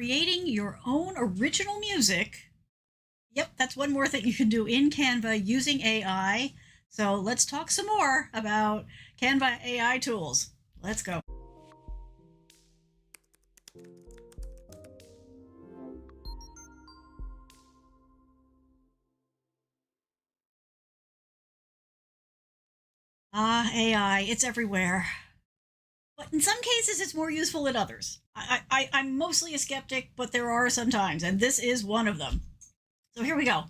creating your own original music. Yep, that's one more thing you can do in Canva using AI. So let's talk some more about Canva AI tools. Let's go. AI, it's everywhere. But in some cases, it's more useful than others. I'm mostly a skeptic, but there are some times, and this is one of them. So here we go.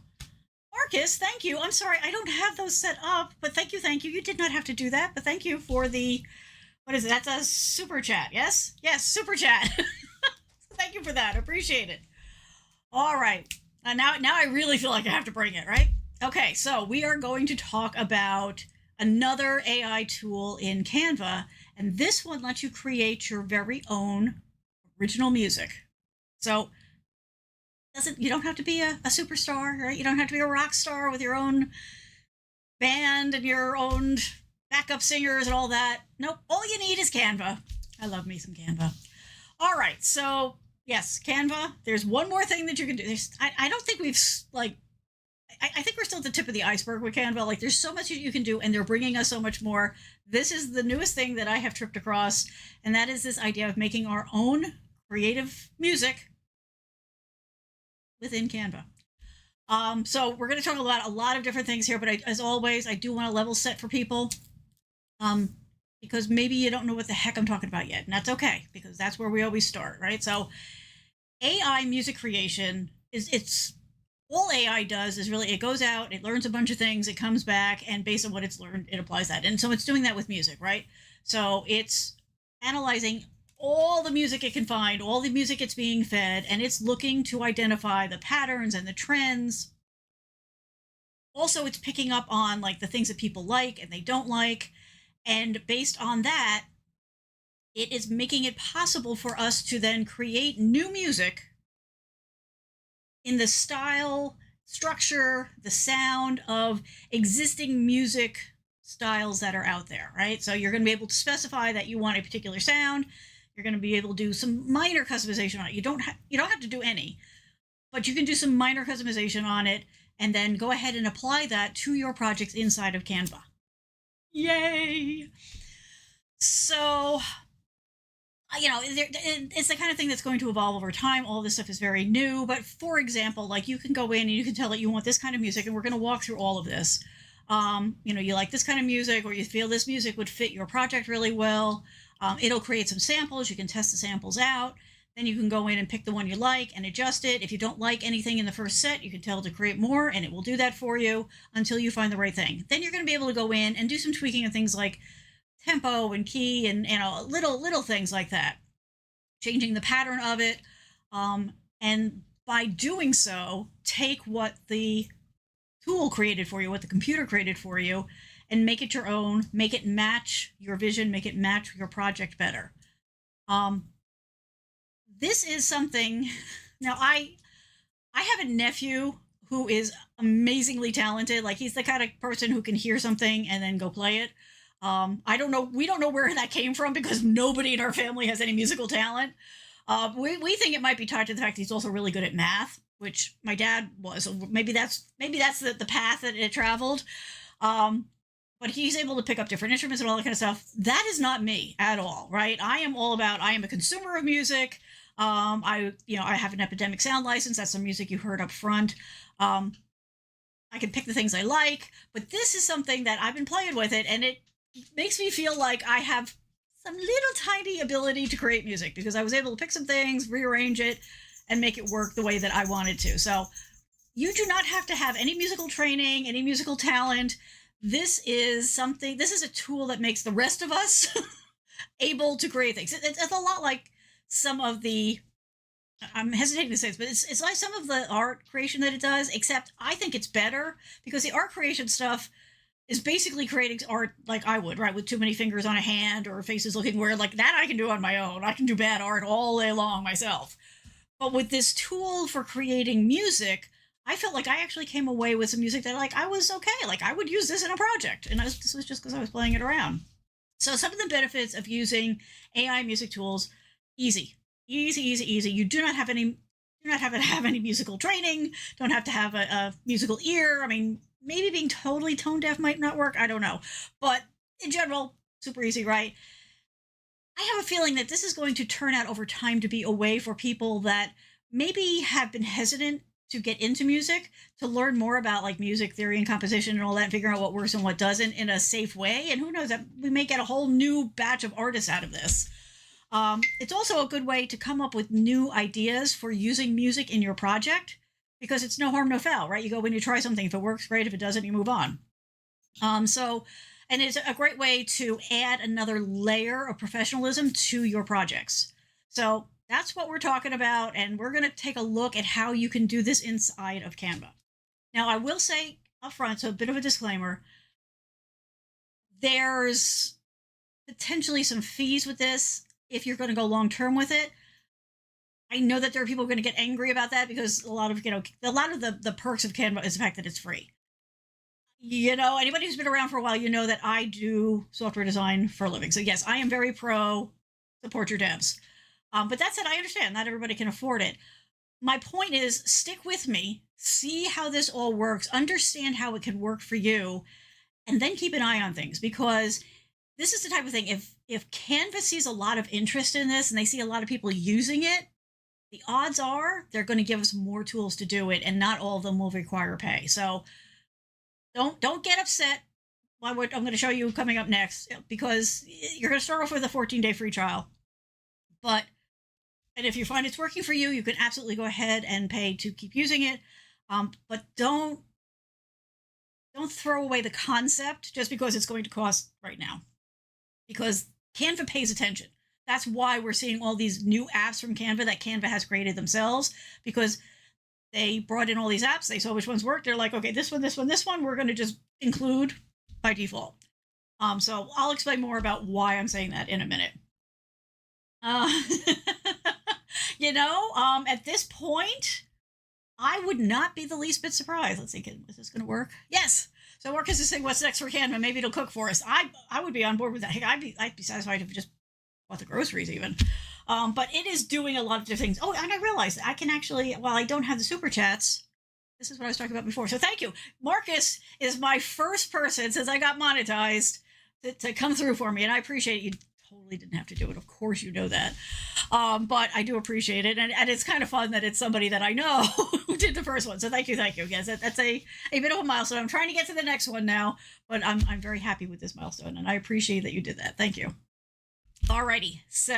Marcus, thank you. I'm sorry, I don't have those set up, but thank you, thank you. You did not have to do that, but thank you for the, what is it? That's a super chat, yes? Yes, super chat. Thank you for that. Appreciate it. All right. Now I really feel like I have to bring it, right? Okay, so we are going to talk about another AI tool in Canva, and this one lets you create your very own original music. So you don't have to be a superstar, right? You don't have to be a rock star with your own band and your own backup singers and all that. Nope, all you need is Canva. I love me some Canva. All right, so yes, Canva. There's one more thing that you can do. I don't think we've I think we're still at the tip of the iceberg with Canva. Like, there's so much that you can do, and they're bringing us so much more. This is the newest thing that I have tripped across, and that is this idea of making our own creative music within Canva. So we're going to talk about a lot of different things here, but as always, I do want to level set for people, because maybe you don't know what the heck I'm talking about yet, and that's okay, because that's where we always start, right? So AI music creation it's all AI does is really, it goes out, it learns a bunch of things, it comes back, and based on what it's learned, it applies that. And so it's doing that with music, right? So it's analyzing all the music it can find, all the music it's being fed, and it's looking to identify the patterns and the trends. Also, it's picking up on like the things that people like and they don't like. And based on that, it is making it possible for us to then create new music in the style, structure, the sound of existing music styles that are out there, right? So you're going to be able to specify that you want a particular sound. You're going to be able to do some minor customization on it. You don't have to do any, but you can do some minor customization on it and then go ahead and apply that to your projects inside of Canva. Yay! So it's the kind of thing that's going to evolve over time. All this stuff is very new, but for example, like, you can go in and you can tell it you want this kind of music, and we're going to walk through all of this. You like this kind of music, or you feel this music would fit your project really well. It'll create some samples. You can test the samples out. Then you can go in and pick the one you like and adjust it. If you don't like anything in the first set, you can tell it to create more, and it will do that for you until you find the right thing. Then you're going to be able to go in and do some tweaking of things like tempo and key and little things like that, changing the pattern of it, and by doing so, take what the tool created for you, what the computer created for you, and make it your own, make it match your vision, make it match your project better. This is something. Now, I have a nephew who is amazingly talented. Like, he's the kind of person who can hear something and then go play it. I don't know. We don't know where that came from, because nobody in our family has any musical talent. We think it might be tied to the fact that he's also really good at math, which my dad was. So maybe that's the path that it traveled. But he's able to pick up different instruments and all that kind of stuff. That is not me at all, right? I am a consumer of music. I have an epidemic sound license. That's some music you heard up front. I can pick the things I like, but this is something that I've been playing with it, and it makes me feel like I have some little tiny ability to create music, because I was able to pick some things, rearrange it, and make it work the way that I wanted to. So you do not have to have any musical training, any musical talent. This is a tool that makes the rest of us able to create things. It's a lot like some of the, I'm hesitating to say this, but it's like some of the art creation that it does, except I think it's better, because the art creation stuff is basically creating art like I would, right? With too many fingers on a hand or faces looking weird. Like, that I can do on my own. I can do bad art all day long myself. But with this tool for creating music, I felt like I actually came away with some music that, like, I was okay. Like, I would use this in a project. And this was just because I was playing it around. So some of the benefits of using AI music tools: easy Easy, easy, easy. You do not have any, do not have to have any musical training. Don't have to have a musical ear. I mean, maybe being totally tone deaf might not work. I don't know, but in general, super easy, right? I have a feeling that this is going to turn out over time to be a way for people that maybe have been hesitant to get into music, to learn more about like music theory and composition and all that, and figure out what works and what doesn't in a safe way. And who knows, that we may get a whole new batch of artists out of this. It's also a good way to come up with new ideas for using music in your project, because it's no harm, no foul, right? You go when you try something. If it works, great. If it doesn't, you move on. So, and it's a great way to add another layer of professionalism to your projects. So that's what we're talking about. And we're going to take a look at how you can do this inside of Canva. Now, I will say up front, so a bit of a disclaimer, there's potentially some fees with this if you're going to go long term with it. I know that there are people going to get angry about that, because a lot of the perks of Canva is the fact that it's free. Anybody who's been around for a while, that I do software design for a living. So yes, I am very pro support your devs. But that said, I understand not everybody can afford it. My point is, stick with me, see how this all works, understand how it can work for you, and then keep an eye on things, because this is the type of thing, if Canva sees a lot of interest in this and they see a lot of people using it, the odds are they're going to give us more tools to do it, and not all of them will require pay. So don't get upset by what I'm going to show you coming up next, because you're going to start off with a 14-day free trial. And if you find it's working for you, you can absolutely go ahead and pay to keep using it. But don't throw away the concept just because it's going to cost right now, because Canva pays attention. That's why we're seeing all these new apps from Canva that Canva has created themselves, because they brought in all these apps. They saw which ones worked. They're like, okay, this one, we're going to just include by default. So I'll explain more about why I'm saying that in a minute. At this point, I would not be the least bit surprised. Let's see, is this going to work? Yes. So Marcus is saying, what's next for Canva? Maybe it'll cook for us. I would be on board with that. Heck, I'd be satisfied if it just bought the groceries even. But it is doing a lot of different things. Oh, and I realized I can actually, while I don't have the super chats, this is what I was talking about before. So thank you. Marcus is my first person since I got monetized to come through for me. And I appreciate it. You totally didn't have to do it. Of course, you know that. But I do appreciate it. And it's kind of fun that it's somebody that I know who did the first one. So thank you. Yes, that's a bit of a milestone. I'm trying to get to the next one now, but I'm very happy with this milestone. And I appreciate that you did that. Thank you. Alrighty. So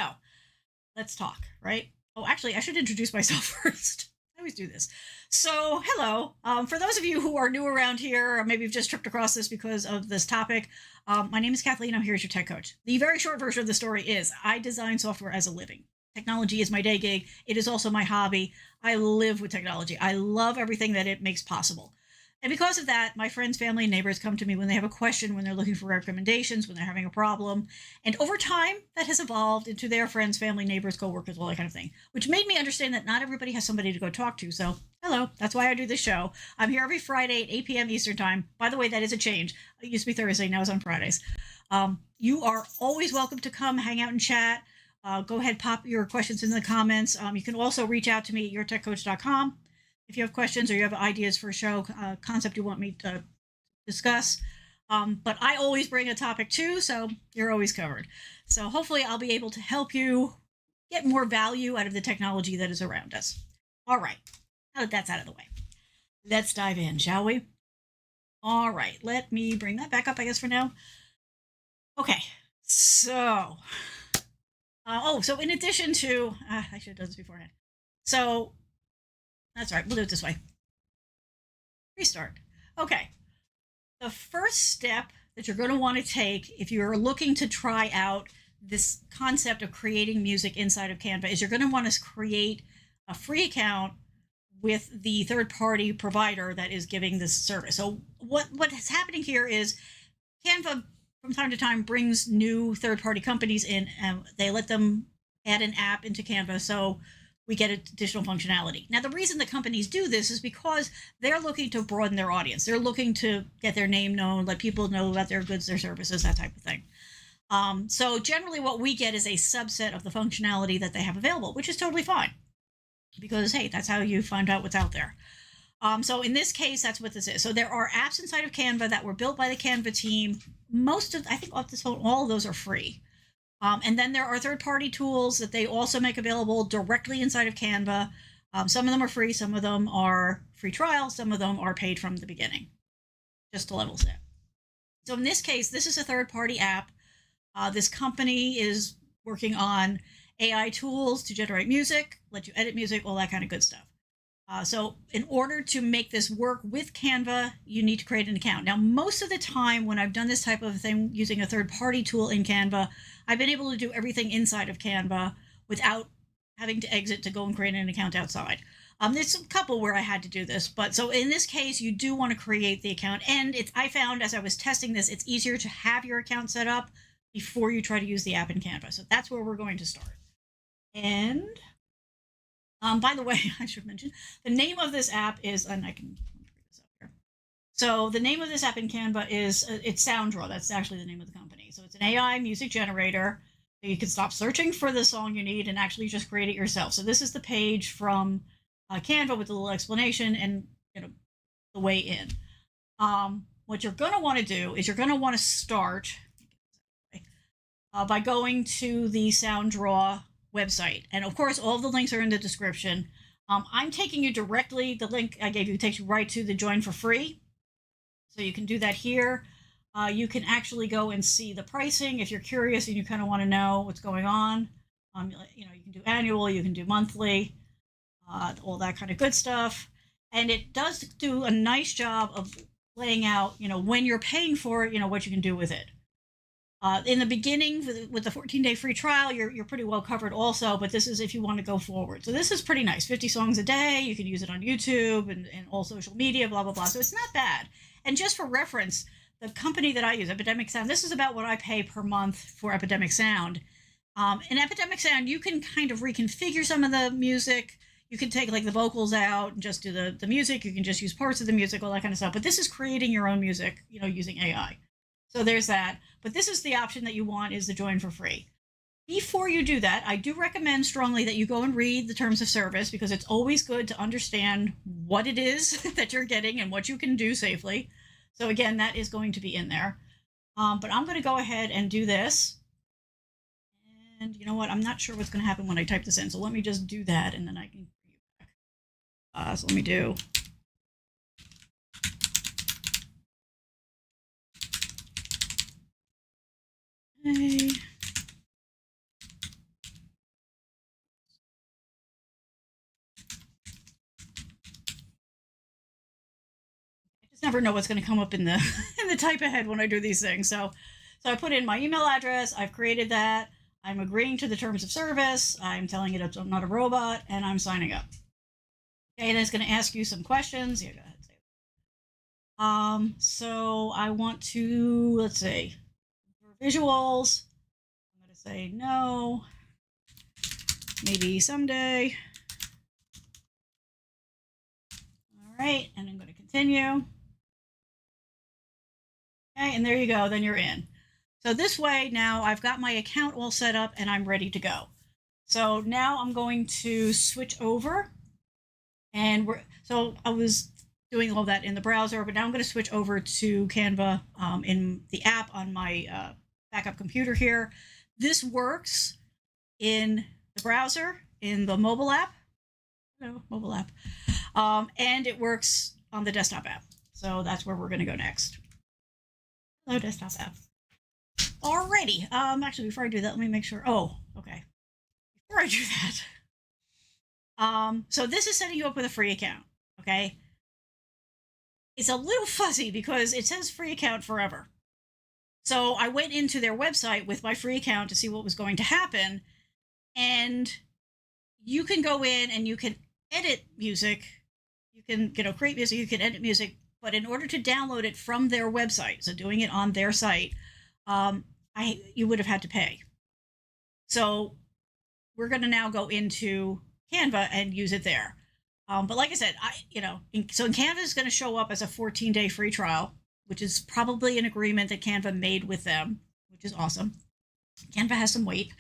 let's talk, right? Oh, actually, I should introduce myself first. I always do this. So, hello. For those of you who are new around here, or maybe you've just tripped across this because of this topic, my name is Kathleen. I'm here as your tech coach. The very short version of the story is I design software as a living. Technology is my day gig. It is also my hobby. I live with technology. I love everything that it makes possible. And because of that, my friends, family, and neighbors come to me when they have a question, when they're looking for recommendations, when they're having a problem. And over time, that has evolved into their friends, family, neighbors, coworkers, all that kind of thing, which made me understand that not everybody has somebody to go talk to. So, hello, that's why I do this show. I'm here every Friday at 8 p.m. Eastern Time. By the way, that is a change. It used to be Thursday, now it's on Fridays. You are always welcome to come hang out and chat. Go ahead, pop your questions in the comments. You can also reach out to me at yourtechcoach.com. If you have questions or you have ideas for a show, concept you want me to discuss. But I always bring a topic too, so you're always covered. So hopefully I'll be able to help you get more value out of the technology that is around us. All right, now that that's out of the way, let's dive in, shall we? All right, let me bring that back up, I guess, for now. Okay, so, so in addition to, I should have done this beforehand. So, that's all right. We'll do it this way. Restart. Okay. The first step that you're going to want to take if you're looking to try out this concept of creating music inside of Canva is you're going to want to create a free account with the third-party provider that is giving this service. So what is happening here is Canva, from time to time, brings new third-party companies in, and they let them add an app into Canva. So we get additional functionality. Now, the reason the companies do this is because they're looking to broaden their audience. They're looking to get their name known, let people know about their goods, their services, that type of thing. So generally what we get is a subset of the functionality that they have available, which is totally fine because, hey, that's how you find out what's out there. So in this case, that's what this is. So there are apps inside of Canva that were built by the Canva team. Most of, I think all of those are free. And then there are third-party tools that they also make available directly inside of Canva. Some of them are free, some of them are free trial, some of them are paid from the beginning, just to level set. So in this case, this is a third-party app. This company is working on AI tools to generate music, let you edit music, all that kind of good stuff. So in order to make this work with Canva, you need to create an account. Now, most of the time when I've done this type of thing using a third-party tool in Canva, I've been able to do everything inside of Canva without having to exit to go and create an account outside. There's a couple where I had to do this, but so in this case, you do want to create the account. And I found as I was testing this, it's easier to have your account set up before you try to use the app in Canva. So that's where we're going to start. And by the way, I should mention the name of this app is, and I can bring this up here. So the name of this app in Canva is it's SoundDraw. That's actually the name of the company. So it's an AI music generator. So you can stop searching for the song you need and actually just create it yourself. So this is the page from Canva with a little explanation and the way in. What you're going to want to do is you're going to want to start by going to the SoundDraw website. And of course, all of the links are in the description. I'm taking you directly, the link I gave you takes you right to the join for free. So you can do that here. You can actually go and see the pricing if you're curious and you kind of want to know what's going on. You can do annual, you can do monthly, all that kind of good stuff. And it does do a nice job of laying out, when you're paying for it, what you can do with it. In the beginning, with the 14-day free trial, you're pretty well covered also, but this is if you want to go forward. So this is pretty nice. 50 songs a day. You can use it on YouTube and all social media, blah, blah, blah. So it's not bad. And just for reference, the company that I use, Epidemic Sound, this is about what I pay per month for Epidemic Sound. In Epidemic Sound, you can kind of reconfigure some of the music. You can take like the vocals out and just do the music. You can just use parts of the music, all that kind of stuff. But this is creating your own music, using AI. So there's that. But this is the option that you want, is the join for free. Before you do that, I do recommend strongly that you go and read the terms of service, because it's always good to understand what it is that you're getting and what you can do safely. So again, that is going to be in there. But I'm going to go ahead and do this. And you know what? I'm not sure what's going to happen when I type this in. So let me just do that, and then I can bring you back. So let me do. Okay. Never know what's going to come up in the in the type ahead when I do these things. So I put in my email address. I've created that. I'm agreeing to the terms of service. I'm telling it I'm not a robot, and I'm signing up. Okay, and it's going to ask you some questions. Yeah, go ahead. So I want to, let's see, for visuals, I'm going to say no, maybe someday. All right, and I'm going to continue. Okay, and there you go, then you're in. So this way, now I've got my account all set up and I'm ready to go. So now I'm going to switch over, and so I was doing all that in the browser, but now I'm going to switch over to Canva in the app on my backup computer here. This works in the browser, in the mobile app, and it works on the desktop app. So that's where we're going to go next. Hello, desktop app. Alrighty. Actually, before I do that, let me make sure. Oh, okay. Before I do that, so this is setting you up with a free account. Okay. It's a little fuzzy because it says free account forever. So I went into their website with my free account to see what was going to happen, and you can go in and you can edit music. You can, create music. You can edit music. But in order to download it from their website, so doing it on their site, you would have had to pay. So we're going to now go into Canva and use it there. But like I said, so Canva is going to show up as a 14-day free trial, which is probably an agreement that Canva made with them, which is awesome. Canva has some weight.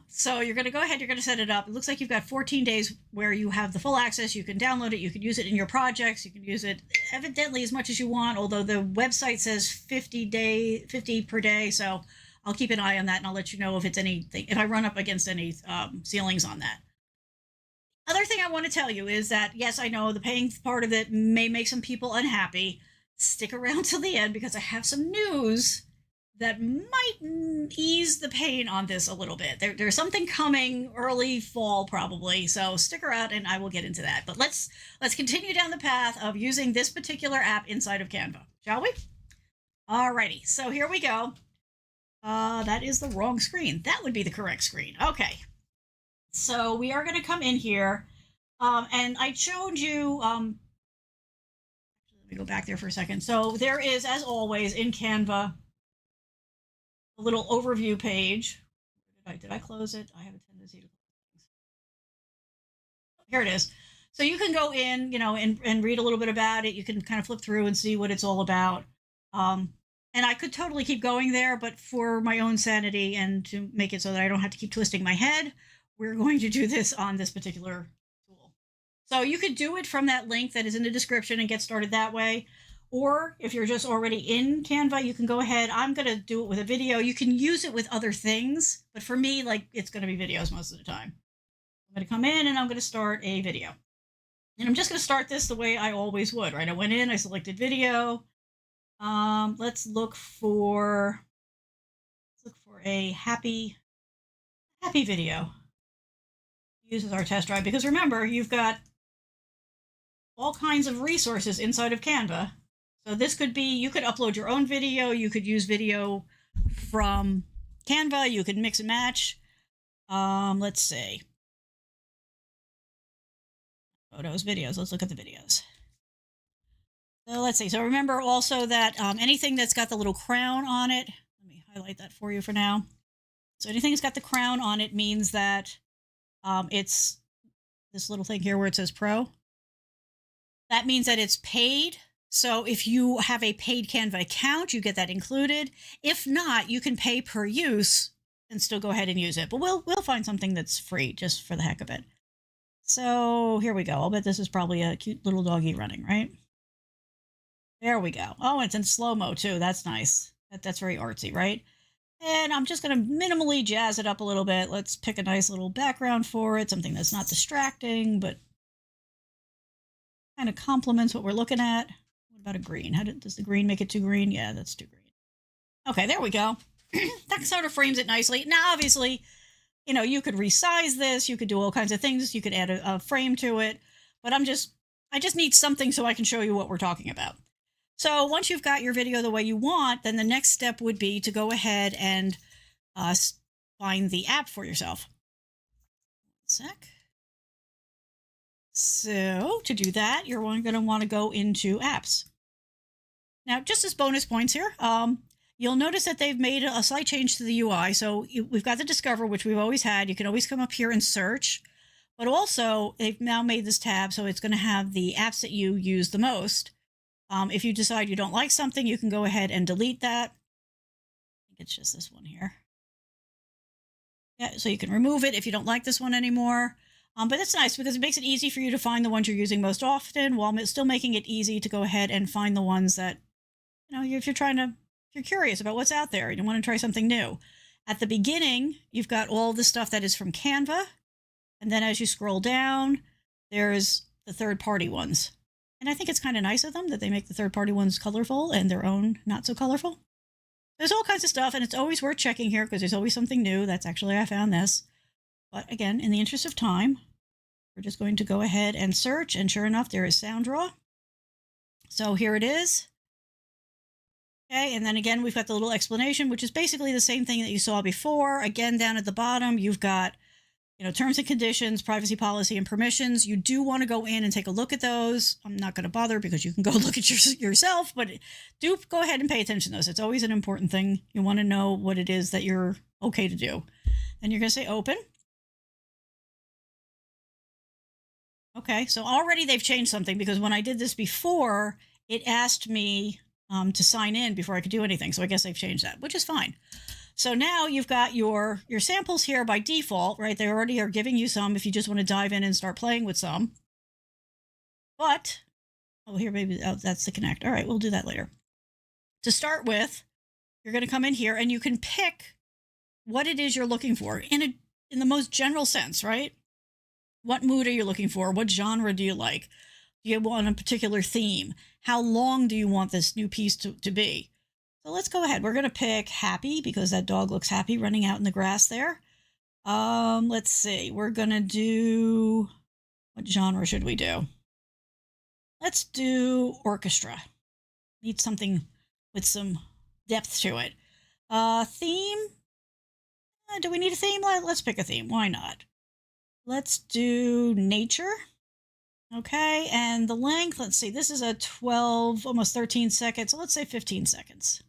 So you're going to go ahead, you're going to set it up. It looks like you've got 14 days where you have the full access. You can download it. You can use it in your projects. You can use it evidently as much as you want, although the website says 50 per day. So I'll keep an eye on that and I'll let you know if it's anything, if I run up against any ceilings on that. Other thing I want to tell you is that, yes, I know the paying part of it may make some people unhappy. Stick around till the end because I have some news that might ease the pain on this a little bit. There's something coming early fall probably, so stick around and I will get into that. But let's continue down the path of using this particular app inside of Canva, shall we? Alrighty, so here we go. That is the wrong screen. That would be the correct screen. Okay, so we are going to come in here, and I showed you. Let me go back there for a second. So there is, as always, in Canva, a little overview page. Did I close it? I have a tendency to close things. Here it is. So you can go in, and read a little bit about it. You can kind of flip through and see what it's all about. And I could totally keep going there, but for my own sanity and to make it so that I don't have to keep twisting my head, we're going to do this on this particular tool. So you could do it from that link that is in the description and get started that way. Or if you're just already in Canva, you can go ahead. I'm going to do it with a video. You can use it with other things, but for me, it's going to be videos most of the time. I'm going to come in and I'm going to start a video. And I'm just going to start this the way I always would, right? I went in, I selected video. Let's look for a happy video. Uses our test drive because remember, you've got all kinds of resources inside of Canva. So this could be, you could upload your own video, you could use video from Canva, you could mix and match. Let's see. Photos, videos, let's look at the videos. So let's see, so remember also that anything that's got the little crown on it, let me highlight that for you for now. So anything that's got the crown on it means that it's this little thing here where it says Pro. That means that it's paid. So if you have a paid Canva account, you get that included. If not, you can pay per use and still go ahead and use it. But we'll find something that's free just for the heck of it. So here we go. I'll bet this is probably a cute little doggy running, right? There we go. Oh, it's in slow-mo too. That's nice. That's very artsy, right? And I'm just going to minimally jazz it up a little bit. Let's pick a nice little background for it, something that's not distracting, but kind of complements what we're looking at. What about a green? Does the green make it too green? Yeah, that's too green. Okay, there we go. That sort of frames it nicely. Now, obviously, you could resize this. You could do all kinds of things. You could add a frame to it. But I just need something so I can show you what we're talking about. So once you've got your video the way you want, then the next step would be to go ahead and find the app for yourself. 1 sec. So to do that, you're going to want to go into apps. Now, just as bonus points here, you'll notice that they've made a slight change to the UI. So we've got the Discover, which we've always had. You can always come up here and search. But also, they've now made this tab, so it's going to have the apps that you use the most. If you decide you don't like something, you can go ahead and delete that. I think it's just this one here. Yeah, so you can remove it if you don't like this one anymore. But it's nice because it makes it easy for you to find the ones you're using most often while still making it easy to go ahead and find the ones that, if you're curious about what's out there and you want to try something new. At the beginning, you've got all the stuff that is from Canva. And then as you scroll down, there's the third-party ones. And I think it's kind of nice of them that they make the third-party ones colorful and their own not so colorful. There's all kinds of stuff, and it's always worth checking here because there's always something new. That's actually, I found this. But again, in the interest of time, we're just going to go ahead and search, and sure enough, there is SoundDraw. So here it is. Okay, and then again, we've got the little explanation, which is basically the same thing that you saw before. Again, down at the bottom, you've got terms and conditions, privacy policy, and permissions. You do want to go in and take a look at those. I'm not going to bother because you can go look at yourself, but do go ahead and pay attention to those. It's always an important thing. You want to know what it is that you're okay to do. Then you're going to say open. Okay, so already they've changed something because when I did this before, it asked me to sign in before I could do anything. So I guess they've changed that, which is fine. So now you've got your samples here by default, right? They already are giving you some if you just want to dive in and start playing with some. But, oh, here, maybe, oh, that's the connect. All right, we'll do that later. To start with, you're going to come in here and you can pick what it is you're looking for in the most general sense, right? What mood are you looking for? What genre do you like? Do you want a particular theme? How long do you want this new piece to be? So let's go ahead. We're going to pick happy because that dog looks happy running out in the grass there. Let's see. We're going to do, what genre should we do? Let's do orchestra. Need something with some depth to it. Theme? Do we need a theme? Let's pick a theme. Why not? Let's do nature. Okay, and the length, let's see, this is a 12, almost 13 seconds. So let's say 15 seconds.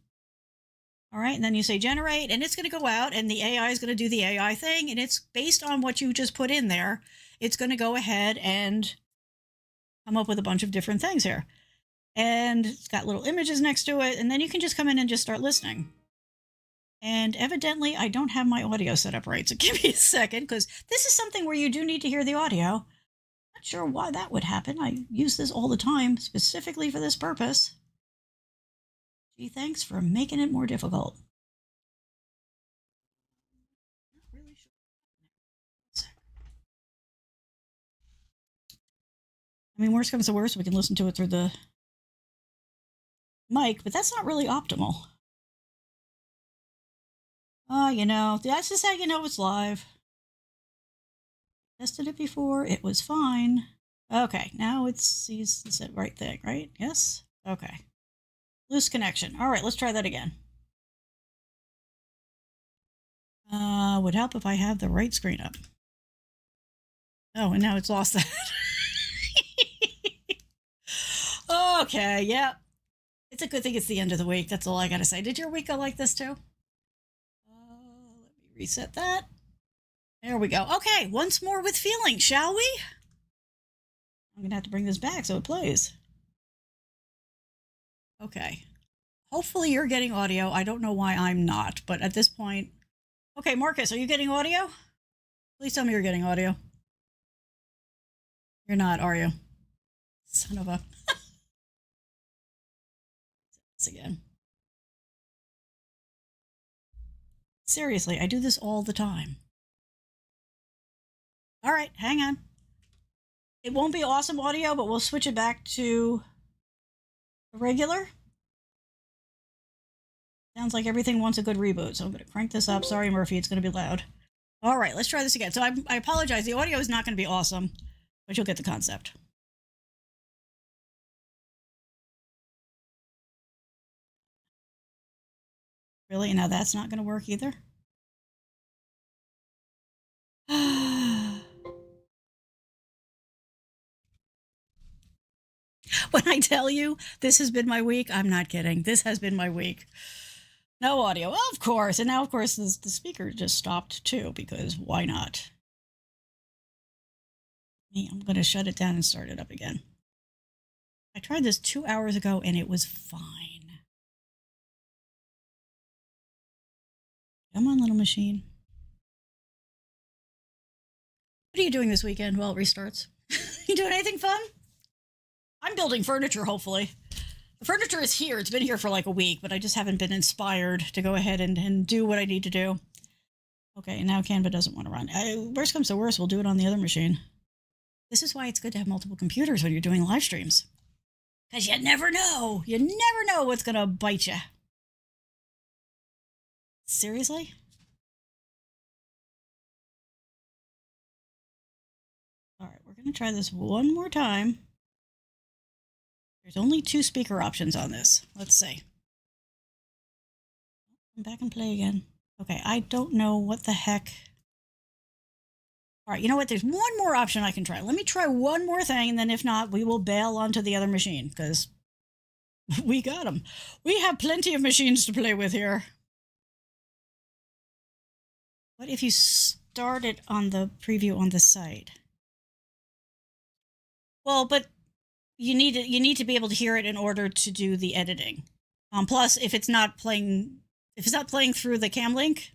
All right, and then you say generate, and it's going to go out, and the AI is going to do the AI thing, and it's based on what you just put in there. It's going to go ahead and come up with a bunch of different things here. And it's got little images next to it, and then you can just come in and just start listening. And evidently, I don't have my audio set up right, so give me a second, because this is something where you do need to hear the audio. Not sure why that would happen. I use this all the time, specifically for this purpose. Gee, thanks for making it more difficult. Not really sure. I mean, worst comes to worst, we can listen to it through the mic, but that's not really optimal. You know, that's just how you know it's live. Tested it before, it was fine. Okay, now it sees the right thing, right? Yes? Okay. Loose connection. All right, let's try that again. Would help if I have the right screen up. Oh, and now it's lost that. Okay, yeah. It's a good thing it's the end of the week. That's all I gotta say. Did your week go like this too? Let me reset that. There we go. Okay, once more with feeling, shall we? I'm gonna have to bring this back so it plays. Okay. Hopefully you're getting audio. I don't know why I'm not, but at this point... Okay, Marcus, are you getting audio? Please tell me you're getting audio. You're not, are you? Son of a... This again. Seriously, I do this all the time. All right, hang on. It won't be awesome audio, but we'll switch it back to the regular. Sounds like everything wants a good reboot, so I'm going to crank this up. Sorry, Murphy, it's going to be loud. All right, let's try this again. So I apologize. The audio is not going to be awesome, but you'll get the concept. Really? Now that's not going to work either? When I tell you this has been my week, I'm not kidding. This has been my week. No audio, of course. And now, of course, the speaker just stopped too, because why not? I'm going to shut it down and start it up again. I tried this 2 hours ago and it was fine. Come on, little machine. What are you doing this weekend while it restarts? You doing anything fun? I'm building furniture, hopefully. The furniture is here. It's been here for like a week, but I just haven't been inspired to go ahead and do what I need to do. Okay, and now Canva doesn't want to run. Worst comes to worst, we'll do it on the other machine. This is why it's good to have multiple computers when you're doing live streams. Because you never know. You never know what's going to bite you. Seriously? All right, we're going to try this one more time. There's only 2 speaker options on this. Let's see. Come back and play again. Okay, I don't know what the heck. All right, you know what? There's one more option I can try. Let me try one more thing, and then if not, we will bail onto the other machine, because we got them. We have plenty of machines to play with here. What if you start it on the preview on the site? Well, but you need to be able to hear it in order to do the editing. Plus, if it's not playing, If it's not playing through the cam link,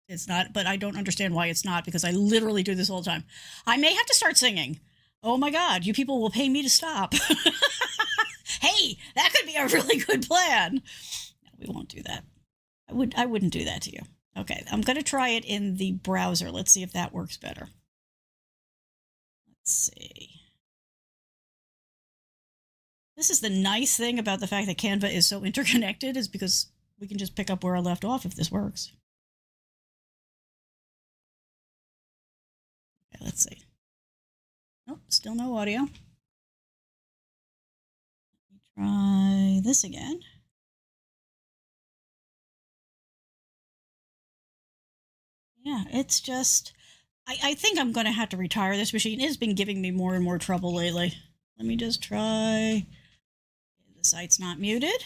it's not, but I don't understand why it's not, because I literally do this all the time. I may have to start singing. Oh my God, you people will pay me to stop. Hey, that could be a really good plan. No, we won't do that. I wouldn't do that to you. Okay, I'm going to try it in the browser. Let's see if that works better. Let's see. This is the nice thing about the fact that Canva is so interconnected, is because we can just pick up where I left off if this works. Okay, let's see. Nope, still no audio. Let me try this again. Yeah, it's just, I think I'm going to have to retire this machine. It has been giving me more and more trouble lately. Let me just try. The site's not muted.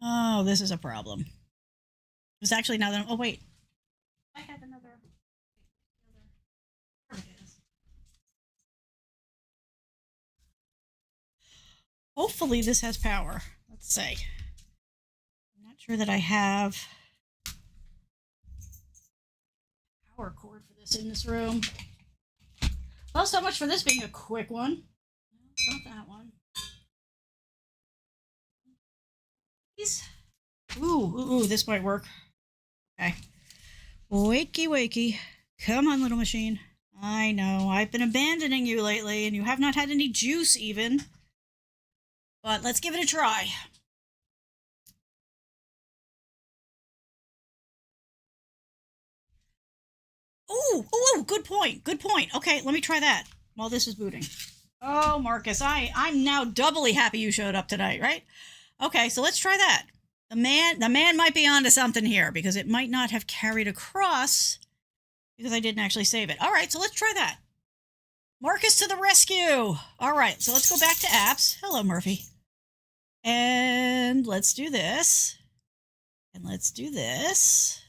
Oh, this is a problem. It's actually now that, oh wait. I have another. There it is. Hopefully this has power. Let's see. I'm not sure that I have power cord for this in this room. Well, so much for this being a quick one. No, it's not that one. Ooh, this might work. Okay. Wakey, wakey. Come on, little machine. I know, I've been abandoning you lately, and you have not had any juice even. But let's give it a try. Ooh, good point. Good point. Okay, let me try that while this is booting. Oh, Marcus, I'm now doubly happy you showed up tonight, right? Okay, so let's try that. The man might be onto something here, because it might not have carried across because I didn't actually save it. All right, so let's try that. Marcus to the rescue. All right, so let's go back to apps. Hello, Murphy. And let's do this. And let's do this.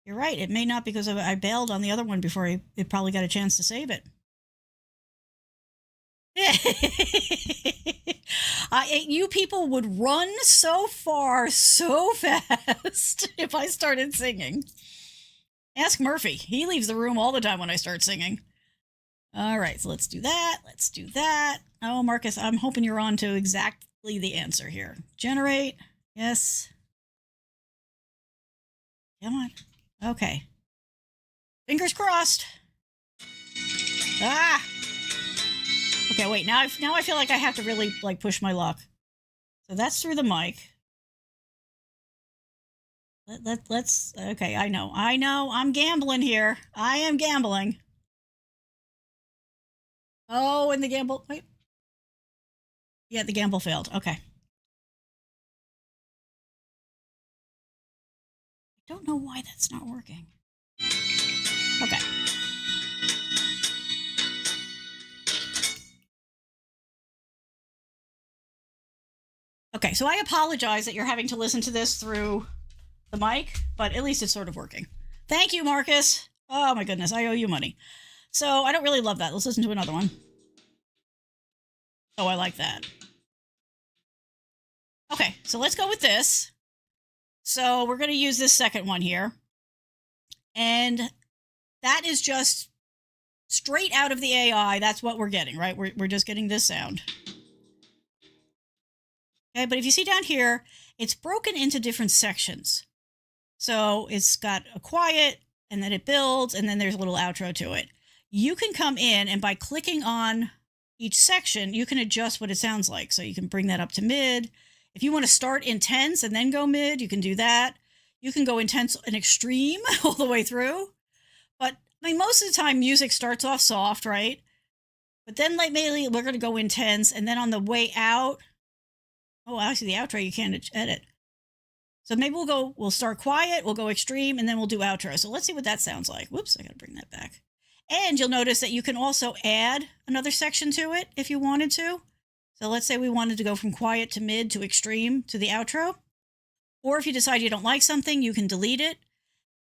You're right, it may not, because I bailed on the other one before it probably got a chance to save it. You people would run so far so fast if I started singing. Ask Murphy. He leaves the room all the time when I start singing. All right, so let's do that. Let's do that. Oh, Marcus, I'm hoping you're on to exactly the answer here. Generate. Yes. Come on. Okay. Fingers crossed. Ah! Okay, wait, now I feel like I have to really, like, push my luck. So that's through the mic. Let's, okay, I know, I'm gambling here. I am gambling. Oh, and the gamble, wait. Yeah, the gamble failed, okay. I don't know why that's not working. Okay. Okay, so I apologize that you're having to listen to this through the mic, but at least it's sort of working. Thank you, Marcus. Oh my goodness, I owe you money. So I don't really love that. Let's listen to another one. Oh, I like that. Okay, so let's go with this. So we're going to use this second one here. And that is just straight out of the AI. That's what we're getting, right? We're just getting this sound. Okay, but if you see down here, it's broken into different sections. So it's got a quiet, and then it builds, and then there's a little outro to it. You can come in, and by clicking on each section, you can adjust what it sounds like. So you can bring that up to mid. If you want to start intense and then go mid, you can do that. You can go intense and extreme all the way through. But I mean, most of the time, music starts off soft, right? But then, like, maybe we're going to go intense, and then on the way out, oh, actually, the outro you can't edit. So maybe we'll start quiet, we'll go extreme, and then we'll do outro. So let's see what that sounds like. Whoops, I got to bring that back. And you'll notice that you can also add another section to it if you wanted to. So let's say we wanted to go from quiet to mid to extreme to the outro. Or if you decide you don't like something, you can delete it.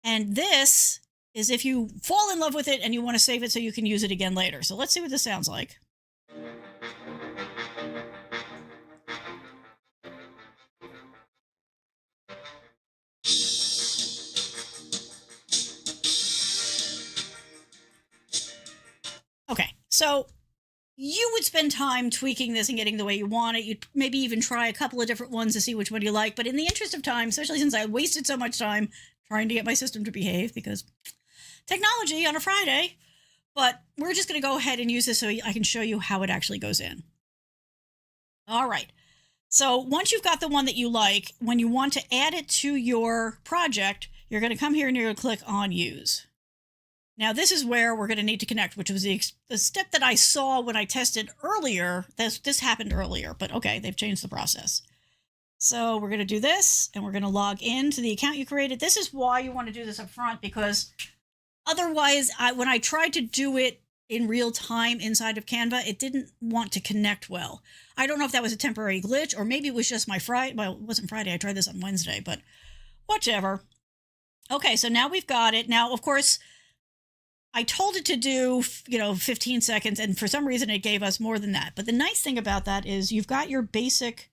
And this is if you fall in love with it and you want to save it so you can use it again later. So let's see what this sounds like. So you would spend time tweaking this and getting the way you want it. You'd maybe even try a couple of different ones to see which one you like. But in the interest of time, especially since I wasted so much time trying to get my system to behave, because technology on a Friday, but we're just going to go ahead and use this so I can show you how it actually goes in. All right. So once you've got the one that you like, when you want to add it to your project, you're going to come here and you're going to click on Use. Now, this is where we're going to need to connect, which was the step that I saw when I tested earlier. This happened earlier, but okay, they've changed the process. So we're going to do this, and we're going to log into the account you created. This is why you want to do this up front, because otherwise, when I tried to do it in real time inside of Canva, it didn't want to connect well. I don't know if that was a temporary glitch, or maybe it was just my Friday. Well, it wasn't Friday. I tried this on Wednesday, but whichever. Okay, so now we've got it. Now, of course, I told it to do, 15 seconds, and for some reason it gave us more than that. But the nice thing about that is you've got your basic,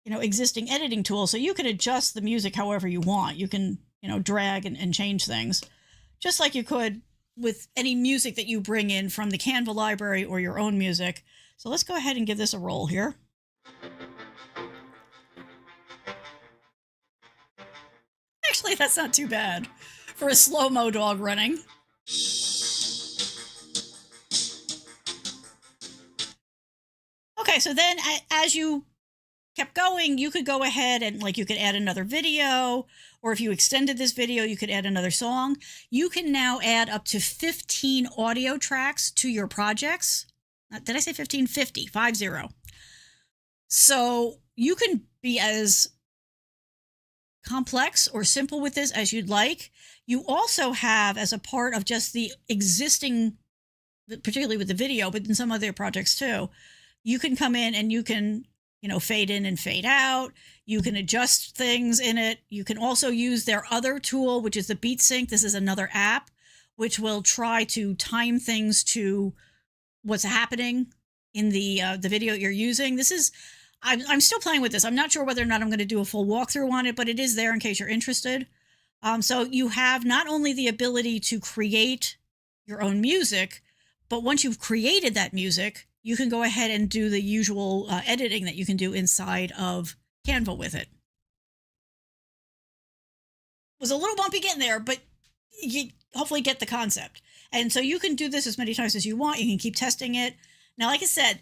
existing editing tool, so you can adjust the music however you want. You can, drag and change things, just like you could with any music that you bring in from the Canva library or your own music. So let's go ahead and give this a roll here. Actually, that's not too bad for a slow-mo dog running. Okay, so then as you kept going, you could go ahead and you could add another video, or if you extended this video, you could add another song. You can now add up to 15 audio tracks to your projects. Did I say 15? 50. So you can be as complex or simple with this as you'd like. You also have, as a part of just the existing, particularly with the video, but in some other projects too, you can come in and you can, fade in and fade out. You can adjust things in it. You can also use their other tool, which is the Beat Sync. This is another app which will try to time things to what's happening in the video you're using. I'm still playing with this. I'm not sure whether or not I'm going to do a full walkthrough on it, but it is there in case you're interested. So you have not only the ability to create your own music, but once you've created that music, you can go ahead and do the usual editing that you can do inside of Canva with it. It was a little bumpy getting there, but you hopefully get the concept. And so you can do this as many times as you want. You can keep testing it. Now, like I said,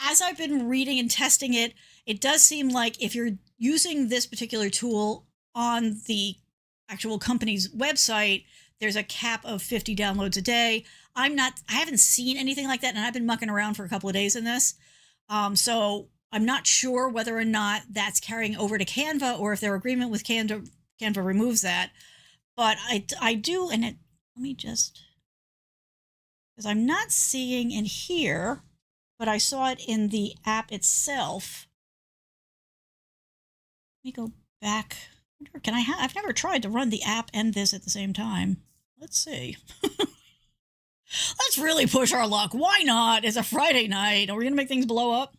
as I've been reading and testing it, it does seem like if you're using this particular tool on the actual company's website, there's a cap of 50 downloads a day. I haven't seen anything like that, and I've been mucking around for a couple of days in this. So I'm not sure whether or not that's carrying over to Canva, or if their agreement with Canva removes that. But I do, and let me just, because I'm not seeing in here, but I saw it in the app itself. Let me go back. Can I've never tried to run the app and this at the same time. Let's see. Let's really push our luck. Why not? It's a Friday night. Are we going to make things blow up?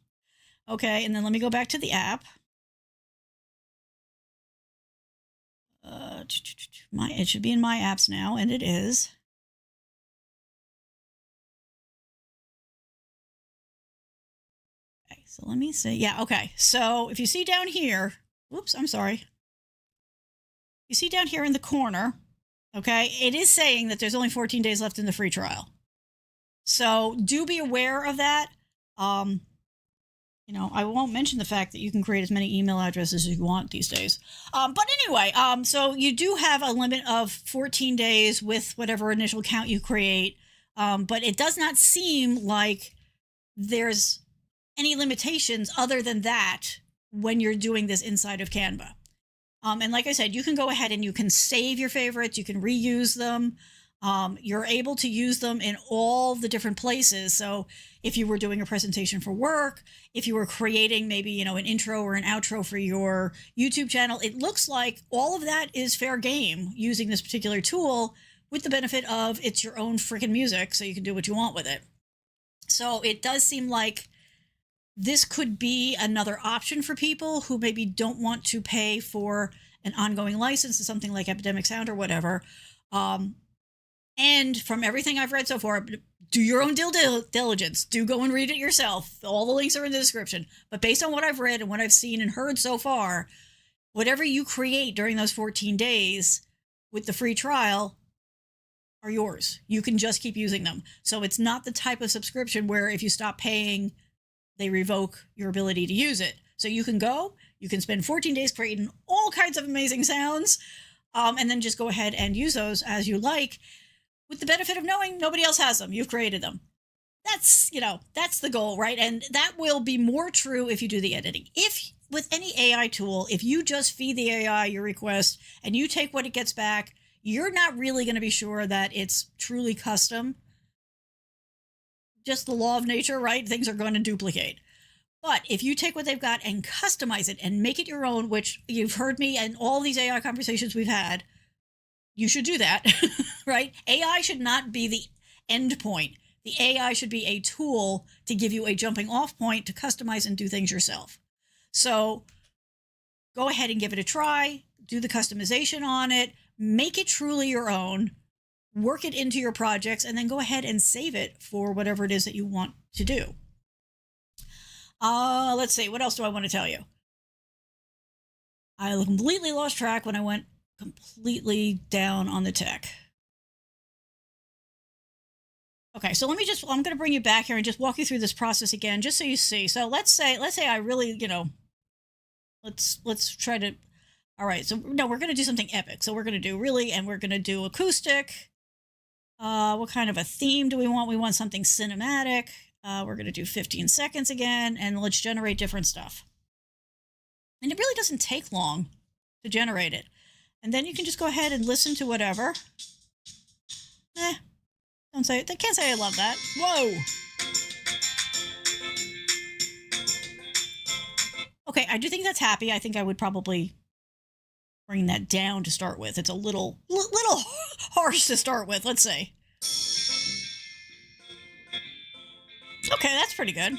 Okay, and then let me go back to the app. It should be in my apps now, and it is. Okay, so let me see. Yeah, okay. So if you see down here, whoops, I'm sorry. You see down here in the corner, okay, it is saying that there's only 14 days left in the free trial. So do be aware of that. I won't mention the fact that you can create as many email addresses as you want these days. But anyway, so you do have a limit of 14 days with whatever initial count you create. But it does not seem like there's any limitations other than that when you're doing this inside of Canva. And like I said, you can go ahead and you can save your favorites. You can reuse them. You're able to use them in all the different places. So if you were doing a presentation for work, if you were creating maybe, an intro or an outro for your YouTube channel, it looks like all of that is fair game using this particular tool, with the benefit of it's your own freaking music, so you can do what you want with it. So it does seem like this could be another option for people who maybe don't want to pay for an ongoing license to something like Epidemic Sound or whatever. And from everything I've read so far, do your own diligence. Do go and read it yourself. All the links are in the description. But based on what I've read and what I've seen and heard so far, whatever you create during those 14 days with the free trial are yours. You can just keep using them. So it's not the type of subscription where if you stop paying, they revoke your ability to use it. So you can go, you can spend 14 days creating all kinds of amazing sounds, and then just go ahead and use those as you like, with the benefit of knowing nobody else has them. You've created them. That's, that's the goal, right? And that will be more true if you do the editing. If with any AI tool, if you just feed the AI your request and you take what it gets back, you're not really going to be sure that it's truly custom. Just the law of nature, right? Things are going to duplicate. But if you take what they've got and customize it and make it your own, which you've heard me and all these AI conversations we've had, you should do that, right? AI should not be the end point. The AI should be a tool to give you a jumping off point to customize and do things yourself. So go ahead and give it a try, do the customization on it, make it truly your own, work it into your projects, and then go ahead and save it for whatever it is that you want to do. Let's see, what else do I want to tell you? I completely lost track when I went completely down on the tech. Okay, so I'm going to bring you back here and just walk you through this process again, just so you see. So let's say I really, let's try to, all right, so no, we're going to do something epic. So we're going to do and we're going to do acoustic. What kind of a theme do we want? We want something cinematic. We're going to do 15 seconds again, and let's generate different stuff. And it really doesn't take long to generate it. And then you can just go ahead and listen to whatever. Can't say I love that. Whoa. Okay, I do think that's happy. I think I would probably bring that down to start with. It's a little harsh to start with, let's say. Okay, that's pretty good.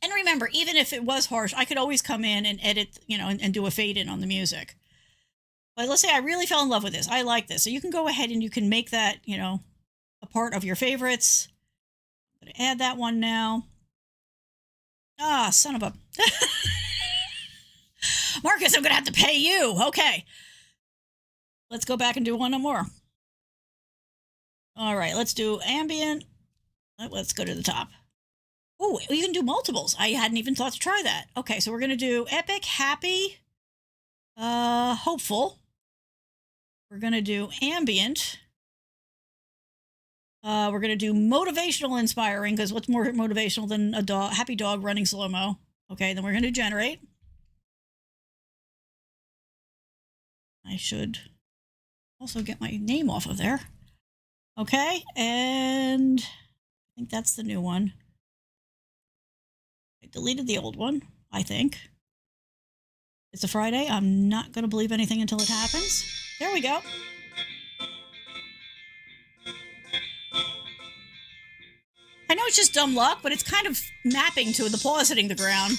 And remember, even if it was harsh, I could always come in and edit, and do a fade in on the music. But let's say I really fell in love with this. I like this. So you can go ahead and you can make that, a part of your favorites. I'm going to add that one now. Ah, son of a... Marcus, I'm going to have to pay you. Okay. Let's go back and do one more. All right, let's do ambient. Let's go to the top. Oh, you can do multiples. I hadn't even thought to try that. Okay, so we're going to do epic, happy, hopeful. We're going to do ambient. We're going to do motivational, inspiring, because what's more motivational than a happy dog running slow-mo? Okay, then we're going to generate. I should also get my name off of there. Okay, and I think that's the new one. I deleted the old one, I think. It's a Friday. I'm not going to believe anything until it happens. There we go. I know it's just dumb luck, but it's kind of mapping to the paws hitting the ground.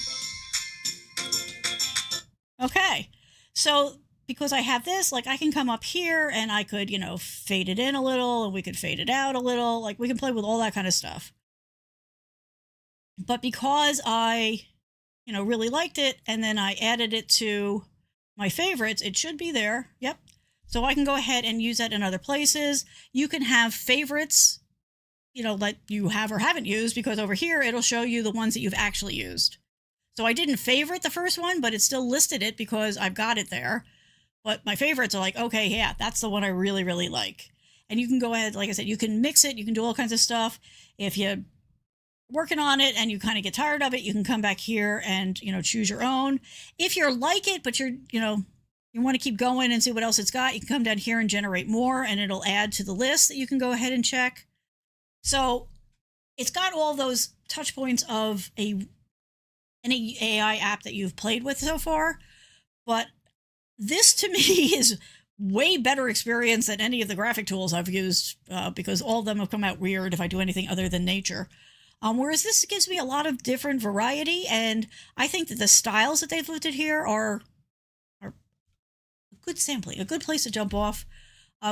Okay, so because I have this, I can come up here and I could, fade it in a little, and we could fade it out a little. We can play with all that kind of stuff. But because I, really liked it, and then I added it to my favorites, it should be there. Yep. So I can go ahead and use that in other places. You can have favorites, that you have or haven't used, because over here, it'll show you the ones that you've actually used. So I didn't favorite the first one, but it still listed it because I've got it there. But my favorites are okay, yeah, that's the one I really, really like. And you can go ahead, like I said, you can mix it. You can do all kinds of stuff. If you're working on it and you kind of get tired of it, you can come back here and, choose your own. If you're like it, but you're, you want to keep going and see what else it's got, you can come down here and generate more, and it'll add to the list that you can go ahead and check. So it's got all those touch points of any AI app that you've played with so far. But this, to me, is way better experience than any of the graphic tools I've used, because all of them have come out weird if I do anything other than nature. Whereas this gives me a lot of different variety, and I think that the styles that they've listed here are a good sampling, a good place to jump off.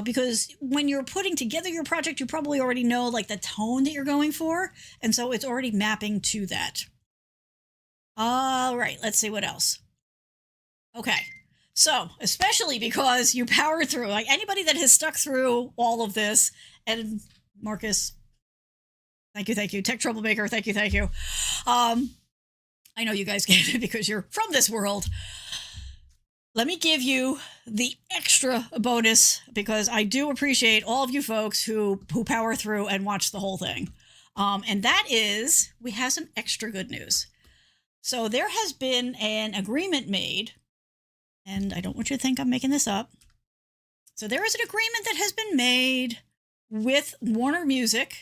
because when you're putting together your project, you probably already know like the tone that you're going for. And so it's already mapping to that. All right, let's see what else. Okay. So, especially because you power through, like anybody that has stuck through all of this, and Marcus, thank you. Tech Troublemaker, thank you. I know you guys get it because you're from this world. Let me give you the extra bonus because I do appreciate all of you folks who power through and watch the whole thing. And that is, we have some extra good news. So there has been an agreement made, and I don't want you to think I'm making this up. So there is an agreement that has been made with Warner Music,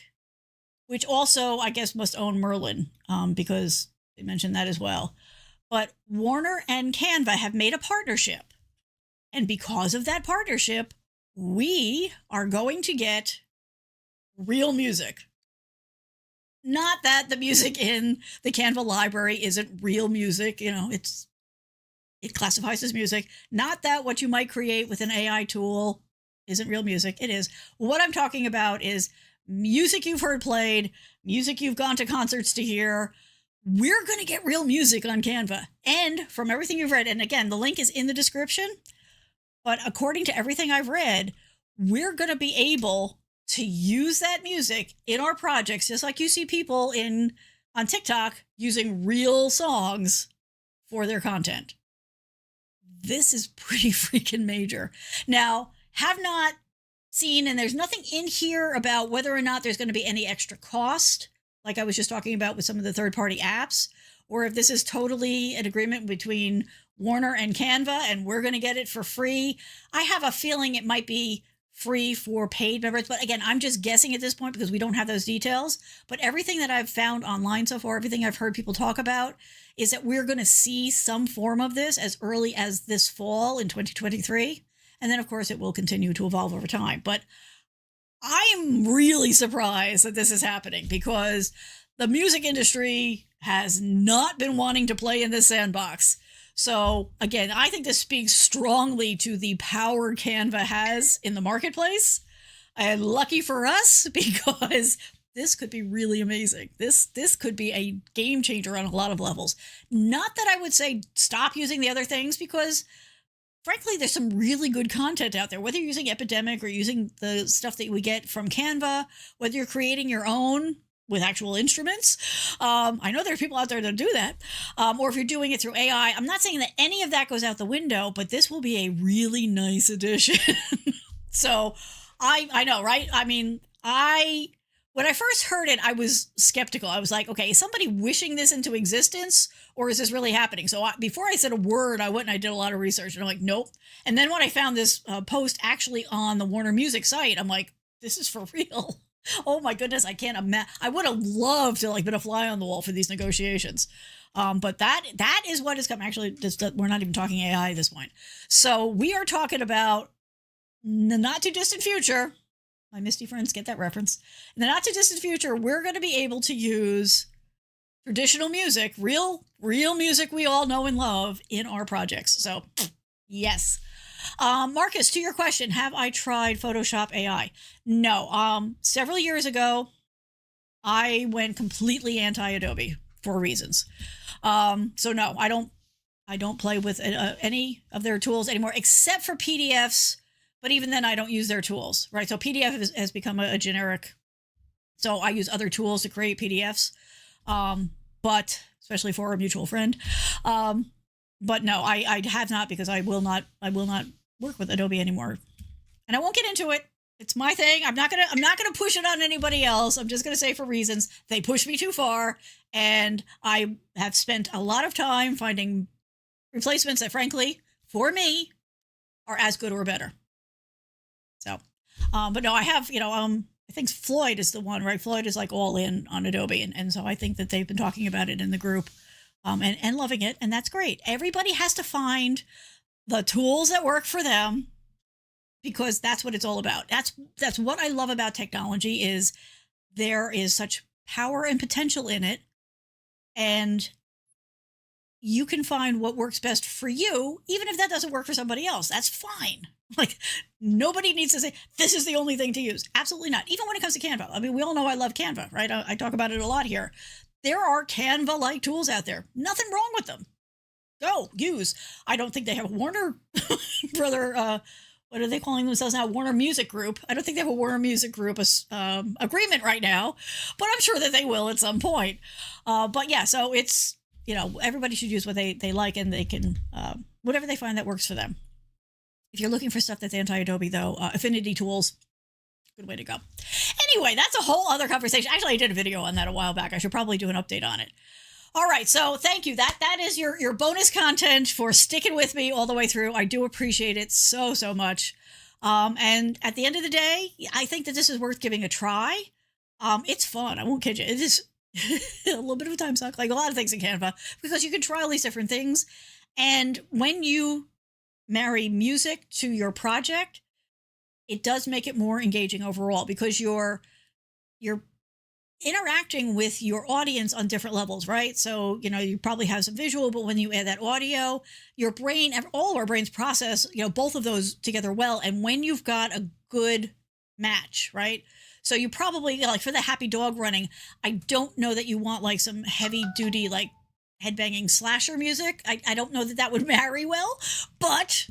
which also, I guess, must own Merlin, because they mentioned that as well. But Warner and Canva have made a partnership. And because of that partnership, we are going to get real music. Not that the music in the Canva library isn't real music, you know, it classifies as music. Not that what you might create with an AI tool isn't real music. It is. What I'm talking about is music you've heard played, music you've gone to concerts to hear. We're going to get real music on Canva. And from everything you've read, and again, the link is in the description, but according to everything I've read, we're going to be able to use that music in our projects, just like you see people on TikTok using real songs for their content. This is pretty freaking major. Now, have not seen, and there's nothing in here about whether or not there's going to be any extra cost, like I was just talking about with some of the third-party apps, or if this is totally an agreement between Warner and Canva and we're going to get it for free. I have a feeling it might be free for paid members, but again, I'm just guessing at this point because we don't have those details. But everything that I've found online so far, everything I've heard people talk about, is that we're going to see some form of this as early as this fall in 2023. And then, of course, it will continue to evolve over time. But I'm really surprised that this is happening because the music industry has not been wanting to play in this sandbox. So again, I think this speaks strongly to the power Canva has in the marketplace. And lucky for us, because this could be really amazing. This could be a game changer on a lot of levels. Not that I would say stop using the other things, because frankly, there's some really good content out there, whether you're using Epidemic or using the stuff that we get from Canva, whether you're creating your own with actual instruments. I know there are people out there that do that. Or if you're doing it through AI, I'm not saying that any of that goes out the window, but this will be a really nice addition. So I know, right? I mean, when I first heard it, I was skeptical. I was like, okay, is somebody wishing this into existence or is this really happening? So before I said a word, I went and I did a lot of research and I'm like, nope. And then when I found this post actually on the Warner Music site, I'm like, this is for real. Oh my goodness, I can't imagine. I would have loved to like been a fly on the wall for these negotiations. But that is what is coming. Actually, we're not even talking AI at this point. So we are talking about the not too distant future. My Misty friends get that reference. In the not too distant future, we're going to be able to use traditional music, real music we all know and love in our projects. So yes. Marcus, to your question, have I tried Photoshop AI? No. Several years ago, I went completely anti-Adobe for reasons. So no, I don't play with any of their tools anymore, except for PDFs. But even then, I don't use their tools, right? So PDF has become a generic. So I use other tools to create PDFs, but especially for a mutual friend. But no, I have not, because I will not work with Adobe anymore. And I won't get into it. It's my thing. I'm not gonna push it on anybody else. I'm just gonna say, for reasons, they push me too far, and I have spent a lot of time finding replacements that, frankly, for me, are as good or better. So, but no, I have, I think Floyd is the one, right? Floyd is like all in on Adobe. And so I think that they've been talking about it in the group, and loving it. And that's great. Everybody has to find the tools that work for them, because that's what it's all about. That's what I love about technology, is there is such power and potential in it. And you can find what works best for you, even if that doesn't work for somebody else. That's fine. Like, nobody needs to say, this is the only thing to use. Absolutely not. Even when it comes to Canva. I mean, we all know I love Canva, right? I talk about it a lot here. There are Canva-like tools out there. Nothing wrong with them. Go, use. I don't think they have a Warner Brother, what are they calling themselves now? Warner Music Group. I don't think they have a Warner Music Group agreement right now, but I'm sure that they will at some point. But yeah, so it's, everybody should use what they like, and they can, whatever they find that works for them. If you're looking for stuff that's anti-Adobe, though, Affinity Tools, good way to go. Anyway, that's a whole other conversation. Actually, I did a video on that a while back. I should probably do an update on it. All right, so thank you. That is your bonus content for sticking with me all the way through. I do appreciate it so much. And at the end of the day, I think that this is worth giving a try. It's fun. I won't kid you. It is a little bit of a time suck, like a lot of things in Canva, because you can try all these different things. And when you marry music to your project, it does make it more engaging overall, because you're interacting with your audience on different levels, right? So, you probably have some visual, but when you add that audio, your brain, all our brains process, both of those together well. And when you've got a good match, right? So you probably, like for the happy dog running, I don't know that you want like some heavy duty, like headbanging slasher music. I don't know that would marry well, but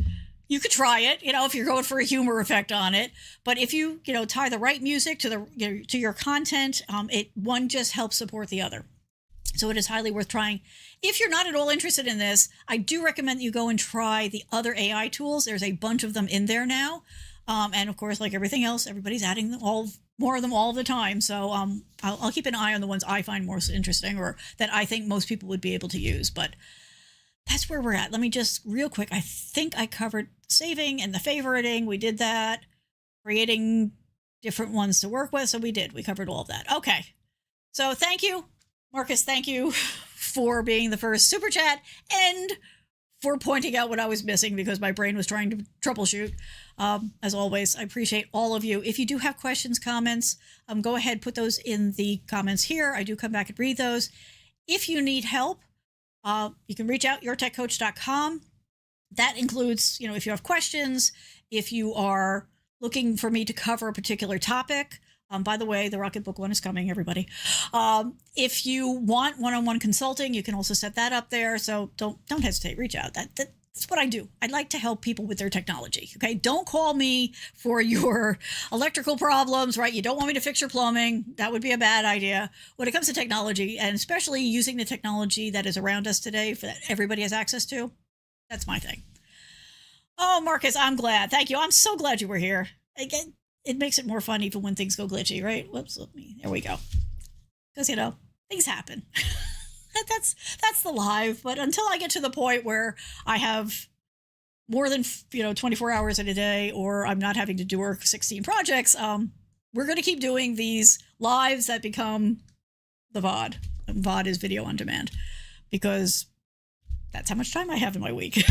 you could try it, if you're going for a humor effect on it. But if you, tie the right music to to your content, one just helps support the other. So it is highly worth trying. If you're not at all interested in this, I do recommend that you go and try the other AI tools. There's a bunch of them in there now. And of course, like everything else, everybody's adding more of them all the time. So I'll keep an eye on the ones I find most interesting, or that I think most people would be able to use. But that's where we're at. Let me just real quick. I think I covered saving and the favoriting. We did that. Creating different ones to work with. So we covered all of that. Okay. So thank you, Marcus. Thank you for being the first super chat and for pointing out what I was missing, because my brain was trying to troubleshoot. As always, I appreciate all of you. If you do have questions, comments, go ahead, put those in the comments here. I do come back and read those. If you need help, you can reach out, yourtechcoach.com. That includes, if you have questions, if you are looking for me to cover a particular topic. By the way, the Rocket Book one is coming, everybody. If you want one-on-one consulting, you can also set that up there. So don't hesitate, reach out. That's what I do. I'd like to help people with their technology. Okay. Don't call me for your electrical problems, right? You don't want me to fix your plumbing. That would be a bad idea. When it comes to technology, and especially using the technology that is around us today that everybody has access to, that's my thing. Oh, Marcus, I'm glad. Thank you. I'm so glad you were here. Again, it makes it more fun even when things go glitchy, right? Whoops, there we go. Because, things happen. That's the live. But until I get to the point where I have more than 24 hours in a day, or I'm not having to do work 16 projects, we're going to keep doing these lives that become the VOD. And VOD is video on demand, because that's how much time I have in my week.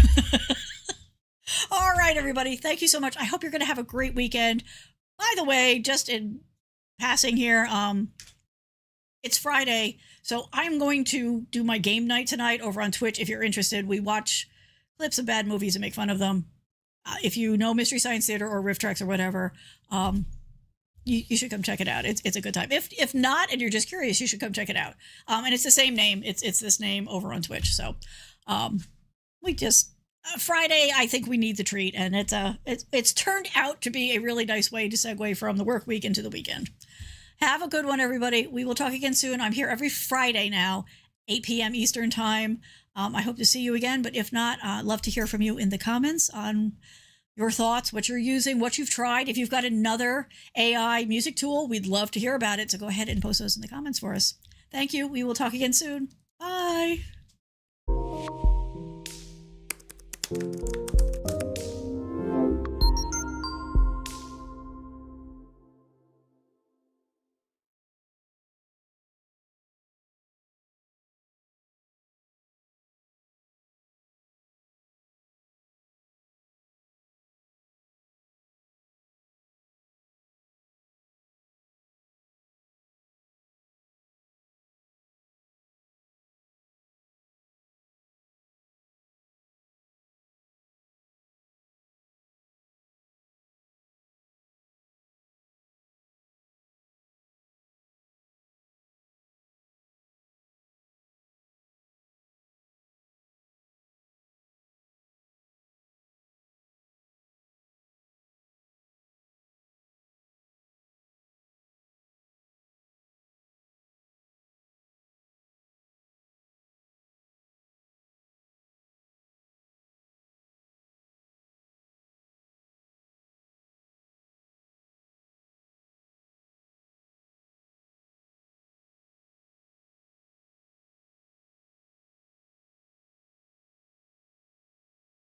All right, everybody. Thank you so much. I hope you're going to have a great weekend. By the way, just in passing here, it's Friday, so I'm going to do my game night tonight over on Twitch. If you're interested, we watch clips of bad movies and make fun of them. If you know Mystery Science Theater or Riff Tracks or whatever, you should come check it out. It's a good time. If not, and you're just curious, you should come check it out. And it's the same name. It's this name over on Twitch. So we just Friday, I think we need the treat, and it's turned out to be a really nice way to segue from the work week into the weekend. Have a good one, everybody. We will talk again soon. I'm here every Friday now, 8 p.m. Eastern time. I hope to see you again, but if not, I'd love to hear from you in the comments on your thoughts, what you're using, what you've tried. If you've got another AI music tool, we'd love to hear about it. So go ahead and post those in the comments for us. Thank you. We will talk again soon. Bye.